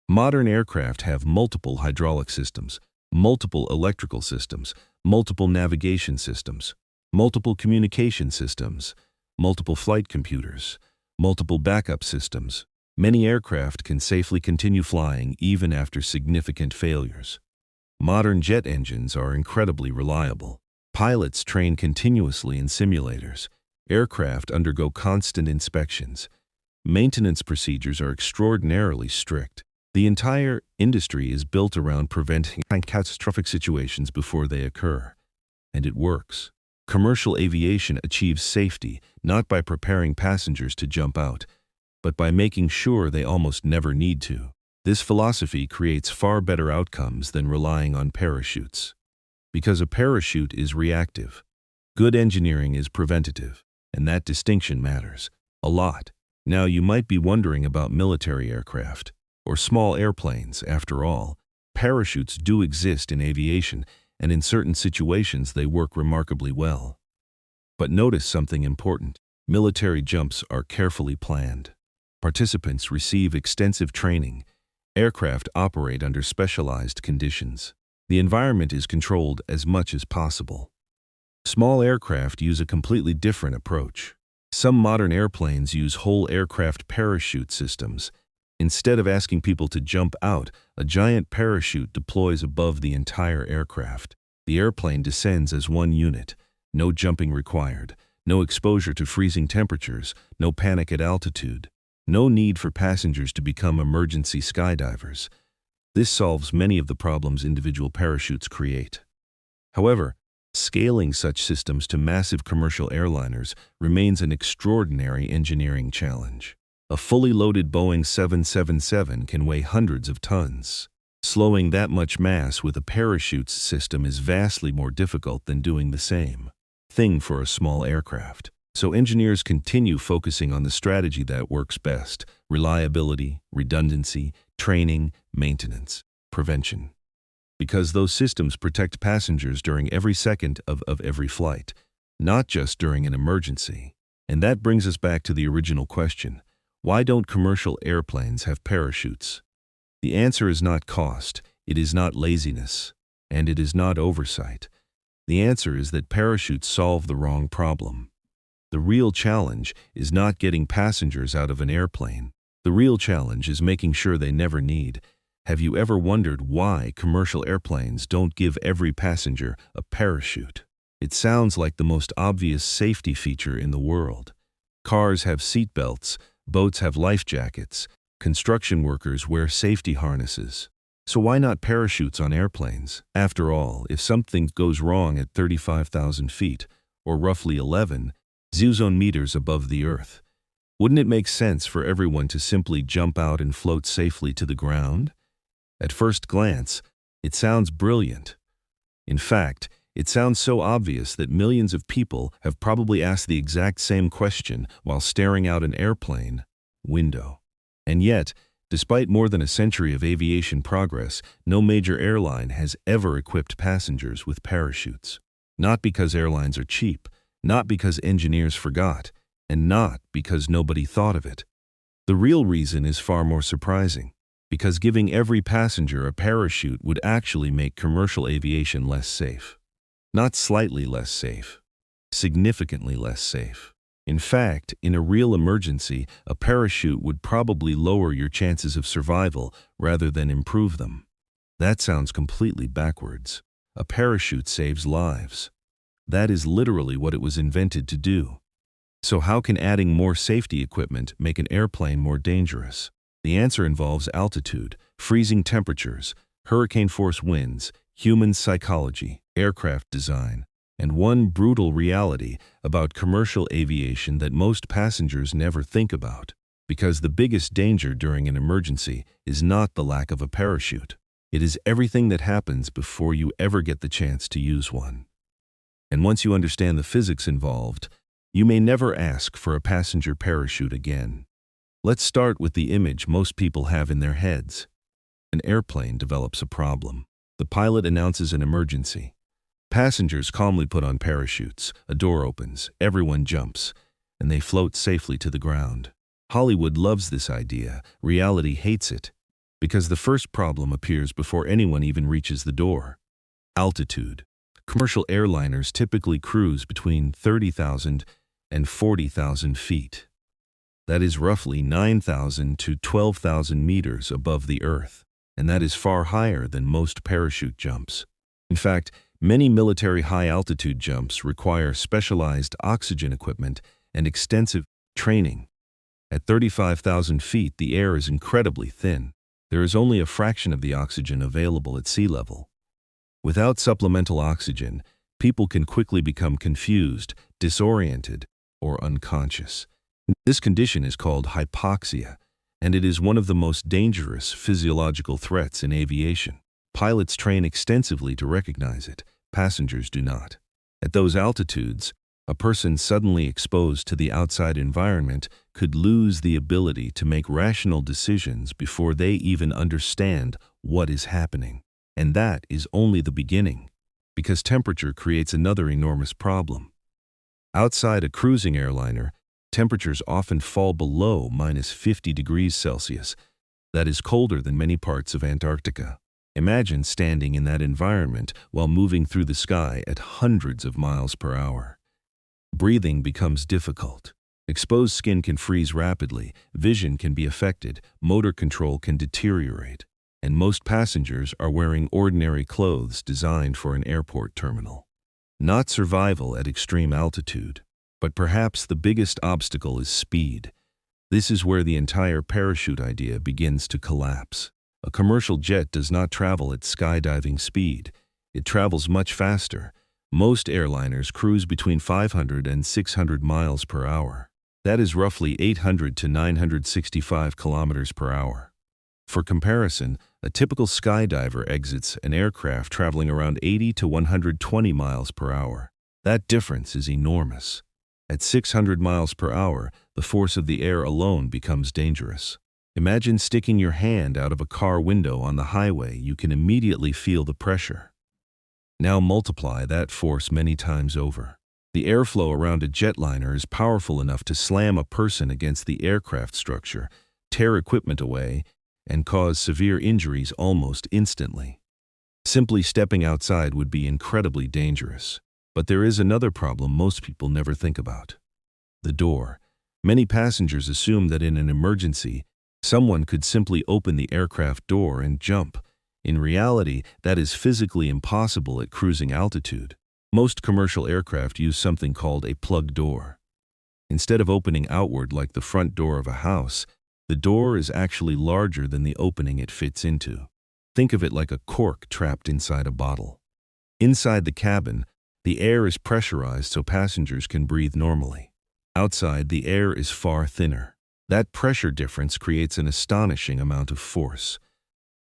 Modern aircraft have multiple hydraulic systems, multiple electrical systems, multiple navigation systems, multiple communication systems, multiple flight computers, multiple backup systems. Many aircraft can safely continue flying even after significant failures. Modern jet engines are incredibly reliable. Pilots train continuously in simulators. Aircraft undergo constant inspections. Maintenance procedures are extraordinarily strict. The entire industry is built around preventing catastrophic situations before they occur. And it works. Commercial aviation achieves safety not by preparing passengers to jump out, but by making sure they almost never need to. This philosophy creates far better outcomes than relying on parachutes. Because a parachute is reactive, good engineering is preventative, and that distinction matters a lot. Now you might be wondering about military aircraft, or small airplanes. After all, parachutes do exist in aviation, and in certain situations they work remarkably well. But notice something important. Military jumps are carefully planned. Participants receive extensive training. Aircraft operate under specialized conditions. The environment is controlled as much as possible. Small aircraft use a completely different approach. Some modern airplanes use whole aircraft parachute systems. Instead of asking people to jump out, a giant parachute deploys above the entire aircraft. The airplane descends as one unit. No jumping required. No exposure to freezing temperatures. No panic at altitude. No need for passengers to become emergency skydivers. This solves many of the problems individual parachutes create. However, scaling such systems to massive commercial airliners remains an extraordinary engineering challenge. A fully loaded Boeing 777 can weigh hundreds of tons. Slowing that much mass with a parachute system is vastly more difficult than doing the same thing for a small aircraft. So engineers continue focusing on the strategy that works best: reliability, redundancy, training, maintenance, prevention. Because those systems protect passengers during every second of every flight, not just during an emergency. And that brings us back to the original question. Why don't commercial airplanes have parachutes? The answer is not cost, it is not laziness, and it is not oversight. The answer is that parachutes solve the wrong problem. The real challenge is not getting passengers out of an airplane. The real challenge is making sure they never need. Have you ever wondered why commercial airplanes don't give every passenger a parachute? It sounds like the most obvious safety feature in the world. Cars have seat belts, boats have life jackets, construction workers wear safety harnesses. So why not parachutes on airplanes? After all, if something goes wrong at 35,000 feet, or roughly 11 zone meters above the earth, wouldn't it make sense for everyone to simply jump out and float safely to the ground? At first glance, it sounds brilliant. In fact, it sounds so obvious that millions of people have probably asked the exact same question while staring out an airplane window. And yet, despite more than a century of aviation progress, no major airline has ever equipped passengers with parachutes. Not because airlines are cheap, not because engineers forgot, and not because nobody thought of it. The real reason is far more surprising. Because giving every passenger a parachute would actually make commercial aviation less safe. Not slightly less safe, significantly less safe. In fact, in a real emergency, a parachute would probably lower your chances of survival rather than improve them. That sounds completely backwards. A parachute saves lives. That is literally what it was invented to do. So how can adding more safety equipment make an airplane more dangerous? The answer involves altitude, freezing temperatures, hurricane-force winds, human psychology, aircraft design, and one brutal reality about commercial aviation that most passengers never think about. Because the biggest danger during an emergency is not the lack of a parachute. It is everything that happens before you ever get the chance to use one. And once you understand the physics involved, you may never ask for a passenger parachute again. Let's start with the image most people have in their heads. An airplane develops a problem. The pilot announces an emergency. Passengers calmly put on parachutes, a door opens, everyone jumps, and they float safely to the ground. Hollywood loves this idea, reality hates it. Because the first problem appears before anyone even reaches the door. Altitude. Commercial airliners typically cruise between 30,000 and 40,000 feet. That is roughly 9,000 to 12,000 meters above the Earth, and that is far higher than most parachute jumps. In fact, many military high-altitude jumps require specialized oxygen equipment and extensive training. At 35,000 feet, the air is incredibly thin. There is only a fraction of the oxygen available at sea level. Without supplemental oxygen, people can quickly become confused, disoriented, or unconscious. This condition is called hypoxia, and it is one of the most dangerous physiological threats in aviation. Pilots train extensively to recognize it. Passengers do not. At those altitudes, a person suddenly exposed to the outside environment could lose the ability to make rational decisions before they even understand what is happening. And that is only the beginning, because temperature creates another enormous problem. Outside a cruising airliner, temperatures often fall below -50 degrees Celsius. That is colder than many parts of Antarctica. Imagine standing in that environment while moving through the sky at hundreds of miles per hour. Breathing becomes difficult. Exposed skin can freeze rapidly, vision can be affected, motor control can deteriorate, and most passengers are wearing ordinary clothes designed for an airport terminal. Not survival at extreme altitude, but perhaps the biggest obstacle is speed. This is where the entire parachute idea begins to collapse. A commercial jet does not travel at skydiving speed. It travels much faster. Most airliners cruise between 500 and 600 miles per hour. That is roughly 800 to 965 kilometers per hour. For comparison, a typical skydiver exits an aircraft traveling around 80 to 120 miles per hour. That difference is enormous. At 600 miles per hour, the force of the air alone becomes dangerous. Imagine sticking your hand out of a car window on the highway. You can immediately feel the pressure. Now multiply that force many times over. The airflow around a jetliner is powerful enough to slam a person against the aircraft structure, tear equipment away, and cause severe injuries almost instantly. Simply stepping outside would be incredibly dangerous. But there is another problem most people never think about. The door. Many passengers assume that in an emergency, someone could simply open the aircraft door and jump. In reality, that is physically impossible at cruising altitude. Most commercial aircraft use something called a plug door. Instead of opening outward like the front door of a house, the door is actually larger than the opening it fits into. Think of it like a cork trapped inside a bottle. Inside the cabin, the air is pressurized so passengers can breathe normally. Outside, the air is far thinner. That pressure difference creates an astonishing amount of force.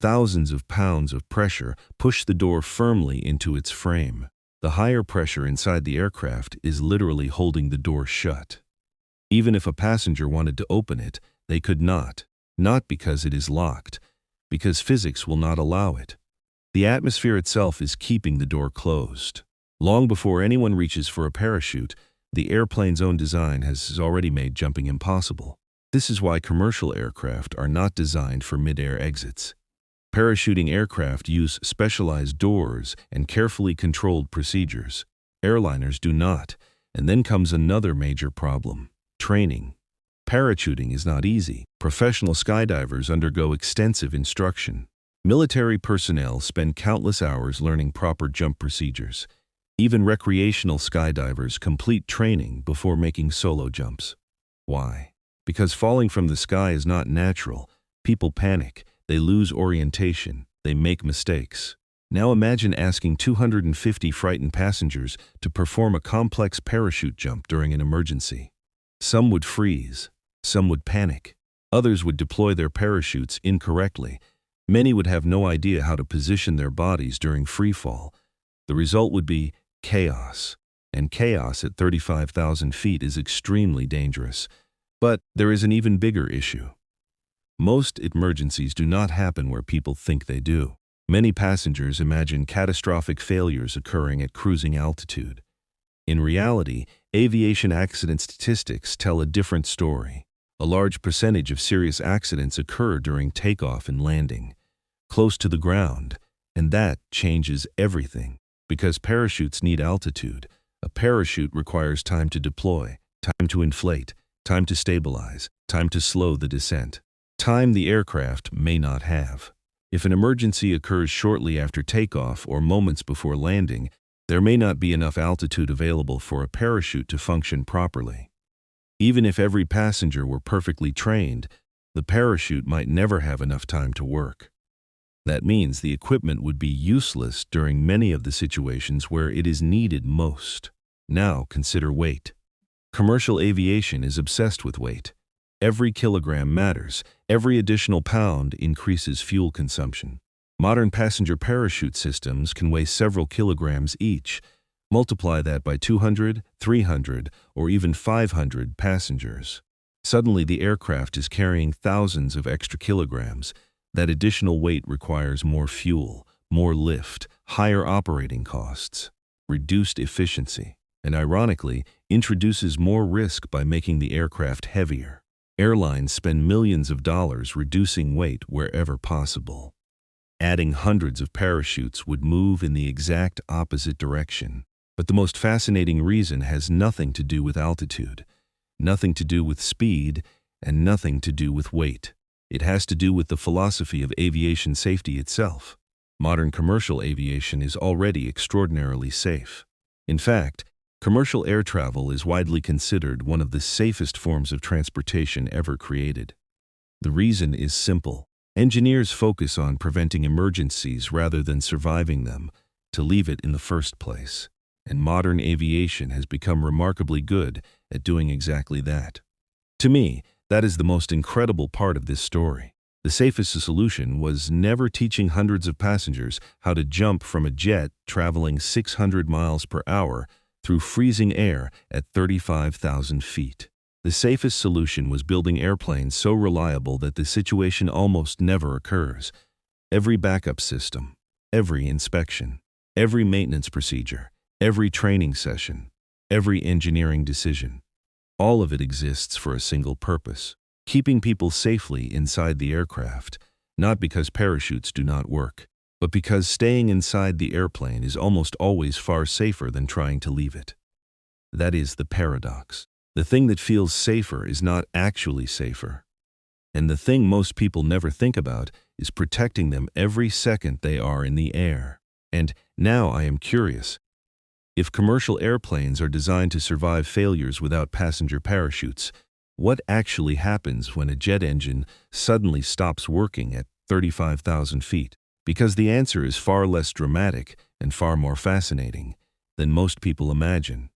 Thousands of pounds of pressure push the door firmly into its frame. The higher pressure inside the aircraft is literally holding the door shut. Even if a passenger wanted to open it, they could not. Not because it is locked, because physics will not allow it. The atmosphere itself is keeping the door closed. Long before anyone reaches for a parachute, the airplane's own design has already made jumping impossible. This is why commercial aircraft are not designed for mid-air exits. Parachuting aircraft use specialized doors and carefully controlled procedures. Airliners do not, and then comes another major problem: training. Parachuting is not easy. Professional skydivers undergo extensive instruction. Military personnel spend countless hours learning proper jump procedures. Even recreational skydivers complete training before making solo jumps. Why? Because falling from the sky is not natural. People panic, they lose orientation, they make mistakes. Now imagine asking 250 frightened passengers to perform a complex parachute jump during an emergency. Some would freeze, some would panic, others would deploy their parachutes incorrectly. Many would have no idea how to position their bodies during free fall. The result would be chaos, and chaos at 35,000 feet is extremely dangerous. But there is an even bigger issue. Most emergencies do not happen where people think they do. Many passengers imagine catastrophic failures occurring at cruising altitude. In reality, aviation accident statistics tell a different story. A large percentage of serious accidents occur during takeoff and landing, close to the ground, and that changes everything. Because parachutes need altitude, a parachute requires time to deploy, time to inflate, time to stabilize, time to slow the descent. Time the aircraft may not have. If an emergency occurs shortly after takeoff or moments before landing, there may not be enough altitude available for a parachute to function properly. Even if every passenger were perfectly trained, the parachute might never have enough time to work. That means the equipment would be useless during many of the situations where it is needed most. Now consider weight. Commercial aviation is obsessed with weight. Every kilogram matters. Every additional pound increases fuel consumption. Modern passenger parachute systems can weigh several kilograms each. Multiply that by 200, 300, or even 500 passengers. Suddenly the aircraft is carrying thousands of extra kilograms. That additional weight requires more fuel, more lift, higher operating costs, reduced efficiency, and ironically, introduces more risk by making the aircraft heavier. Airlines spend millions of dollars reducing weight wherever possible. Adding hundreds of parachutes would move in the exact opposite direction. But the most fascinating reason has nothing to do with altitude, nothing to do with speed, and nothing to do with weight. It has to do with the philosophy of aviation safety itself. Modern commercial aviation is already extraordinarily safe. In fact, commercial air travel is widely considered one of the safest forms of transportation ever created. The reason is simple. Engineers focus on preventing emergencies rather than surviving them, to leave it in the first place. And modern aviation has become remarkably good at doing exactly that. To me, that is the most incredible part of this story. The safest solution was never teaching hundreds of passengers how to jump from a jet traveling 600 miles per hour through freezing air at 35,000 feet. The safest solution was building airplanes so reliable that the situation almost never occurs. Every backup system, every inspection, every maintenance procedure, every training session, every engineering decision, all of it exists for a single purpose: keeping people safely inside the aircraft, not because parachutes do not work, but because staying inside the airplane is almost always far safer than trying to leave it. That is the paradox. The thing that feels safer is not actually safer. And the thing most people never think about is protecting them every second they are in the air. And now I am curious. If commercial airplanes are designed to survive failures without passenger parachutes, what actually happens when a jet engine suddenly stops working at 35,000 feet? Because the answer is far less dramatic and far more fascinating than most people imagine.